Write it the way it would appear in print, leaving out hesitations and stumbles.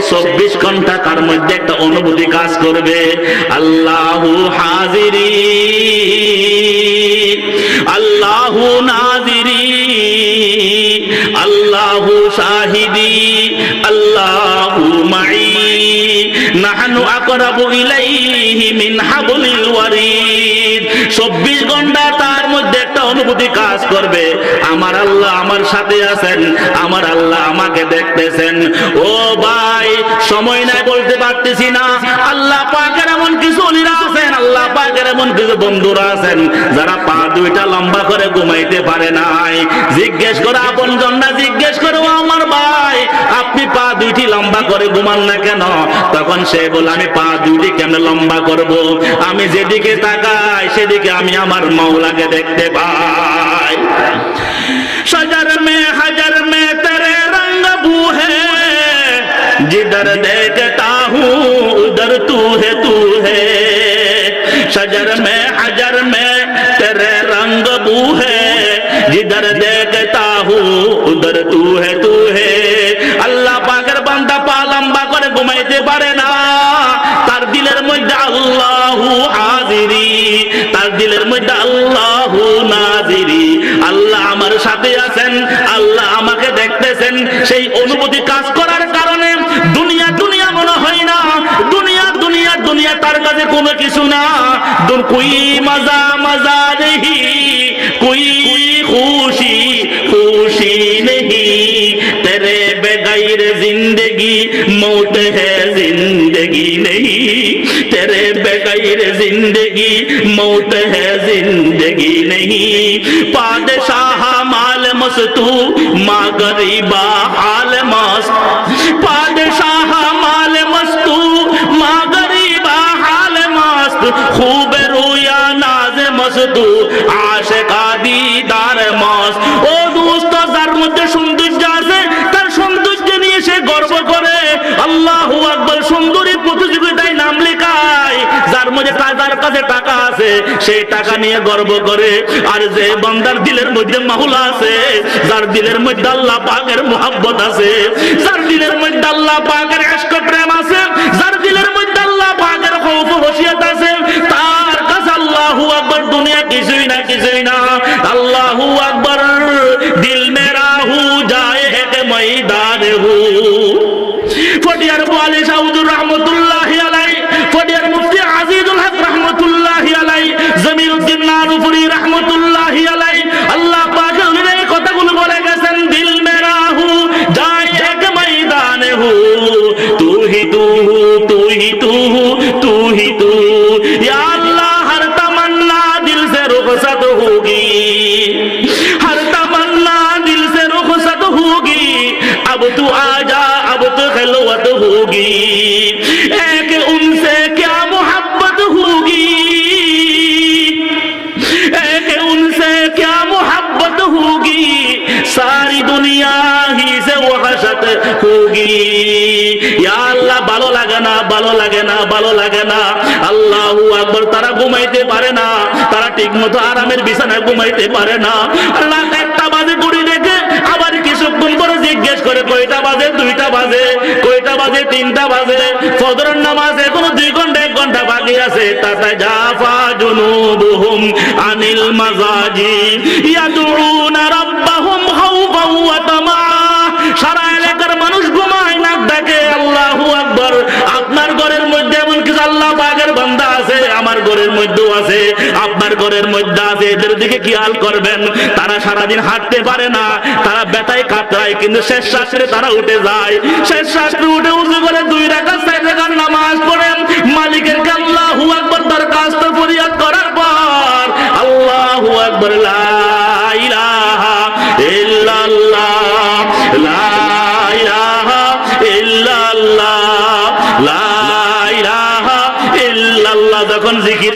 24 ঘন্টা তার মধ্যে একটা অনুভূতি কাজ করবে, আল্লাহু হাজিরি আল্লাহু নাজিরি আল্লাহু শাহিদি আল্লাহু মাই নাহনু আকরাবু ইলাইহি মিন হাবলিল ওয়ারিদ। 24 ঘন্টা তার মধ্যে একটা অনুভূতি কাজ করবে, আমার আল্লাহ আমার সাথে আছেন, আমার আল্লাহ আমাকে দেখতেছেন। ও ভাই, সময় নাই বলতে পারতেছি না। আল্লাহ পাকের এমন কিছু ওলিরা আছেন, আল্লাহ পাকের এমন কিছু বন্ধুরা আছেন যারা পা দুইটা লম্বা করে ঘুমাইতে পারে নাই। জিজ্ঞেস করো আপনজনরা, জিজ্ঞেস করো আমার ভাই, আপনি পা দুইটি লম্বা করে ঘুমান না কেন? তখন সে বলে, আমি পা দুইটি কেমনে লম্বা করব? আমি যেদিকে তাকাই সেদিকে আমি আমার মাওলাকে দেখতে পাই। শজর মে হজর মে তেরে রঙ বু হে, जिधर देखता हूँ उधर तू है। शजर में हजर में तेरे रंग बू है, जिधर देखता हूँ उधर तू है। আল্লাহ পাকের বান্দা পা লম্বা করে ঘুমাইতে পারে না, তার দিলের মধ্যে আল্লাহু হাজিরি, তার দিলের মধ্যে আল্লাহু নাজিরি, আল্লাহ আমার সাথে আছেন, আল্লাহ আমাকে দেখতেছেন। সেই অনুভূতি কাজ করার কারণে দুনিয়া দুনিয়া মনে হয় না, দুনিয়া দুনিয়া দুনিয়া তার কাছে কোনো কিছু না। কোই মজা মজা নেহি, কোই খুশি খুশি নেহি, তেরে বেগাইর জিंदगी मौत है जिंदगी नहीं, तेरे बेगाइर जिंदगी मौत है जिंदगी नहीं। पादशाह माल मस्तू माँ गरीबा हाल मस्त, पादशाह माल मस्तू माँ गरीबा हाल मस्त, खूब रोया नाज मस्तू आशिका दीदार मस्त। ও দোস্ত, যার মধ্যে সৌন্দর্য আছে তার সৌন্দর্য নিয়ে সে গর্ব করে, আল্লাহু আকবার, সুন্দরী প্রতিযোগিতায় নাম লেখায়। যার মধ্যে তার কাছে টাকা আছে সেই টাকা নিয়ে গর্ব করে। আর যে বান্দার দিলের মধ্যে মাওলা আছে, যার দিলের মধ্যে আল্লাহ পাকের মুহাব্বত আছে, যার দিলের মধ্যে আল্লাহ পাকের ইশক প্রেম আছে, যার দিলের মধ্যে আল্লাহ পাকের খৌফ খশিয়ত আছে, তার কাছে আল্লাহু আকবার দুনিয়া কিছুই না, কিছুই না। আল্লাহু আকবার, দিল মেরা হু যায় এক ময়দান হু। ফটিয়ার ওয়ালি শাহুদুর রহমতুল্লাহি আলাইহি, ফটিয়ার মুফতি আজিজুল হক রহমতুল্লাহি আলাইহি, জমিরউদ্দিন নানুপুরি রহমতুল্লাহি আলাইহি, আল্লাহ পাক এই কথাগুলো বলে গেছেন, দিল মেরা হু যায় এক ময়দান হু, তু হি তু হু, তু হি তু হু, তু হি তু। ইয়া আল্লাহ, হর তমন্না দিল সে रुखसत होगी, हर तमन्ना दिल से रुखसत होगी, अब तू आजा अब तो खिलवत होगी, एक उनसे क्या मोहब्बत होगी, एक उनसे क्या मोहब्बत होगी, सारी दुनिया ही से वहशत होगी। या अल्लाह, ভালো লাগে না, ভালো লাগে না, ভালো লাগে না। আল্লাহু আকবার, তারা ঘুমাইতে পারে না, তারা ঠিকমতো আরামের বিছানায় ঘুমাইতে পারে না। আল্লাহ একটা বাজে ঘড়ি দেখে আবার কিছুক্ষণ পরে জিজ্ঞেস করে, কয়টা বাজে? 2টা বাজে। কয়টা বাজে? 3টা বাজে। ফজরের নামাজ এখনো 2 ঘন্টা 1 ঘন্টা বাকি আছে। তাতাজাফা জুনুবুহুম আনিল মাজাজি ইয়াদউনা রাব্বাহুম খাওফান ওয়া তামা। সারা এলাকার মানুষ ঘুমায়, না ডাকে আল্লাহু আকবার। আপনার ঘরের মধ্যে এমন কিছু আল্লাহ পাকের বান্দা আছে, আমার ঘরের মধ্যেও আছে, আপনার ঘরের মধ্যে আছে। এদের দিকে খেয়াল করবেন। তারা সারাদিন হাঁটতে পারে না, তারা ব্যথায় কাতরায়, কিন্তু শেষ শাস্ত্রে তারা উঠে যায়। শেষ শাস্ত্রে উঠে উজু করে 2 রাকাত 4 রাকাত নামাজ পড়েন, মালিকের কে আল্লাহু আকবার দরখাস্ত ফরিয়াদ করার পর আল্লাহু আকবার, লা ইলাহা ইল্লাল্লাহ, লা ইলাহা ইল্লাল্লাহ, লা ইলাহা ইল্লাল্লাহ যখন জিকির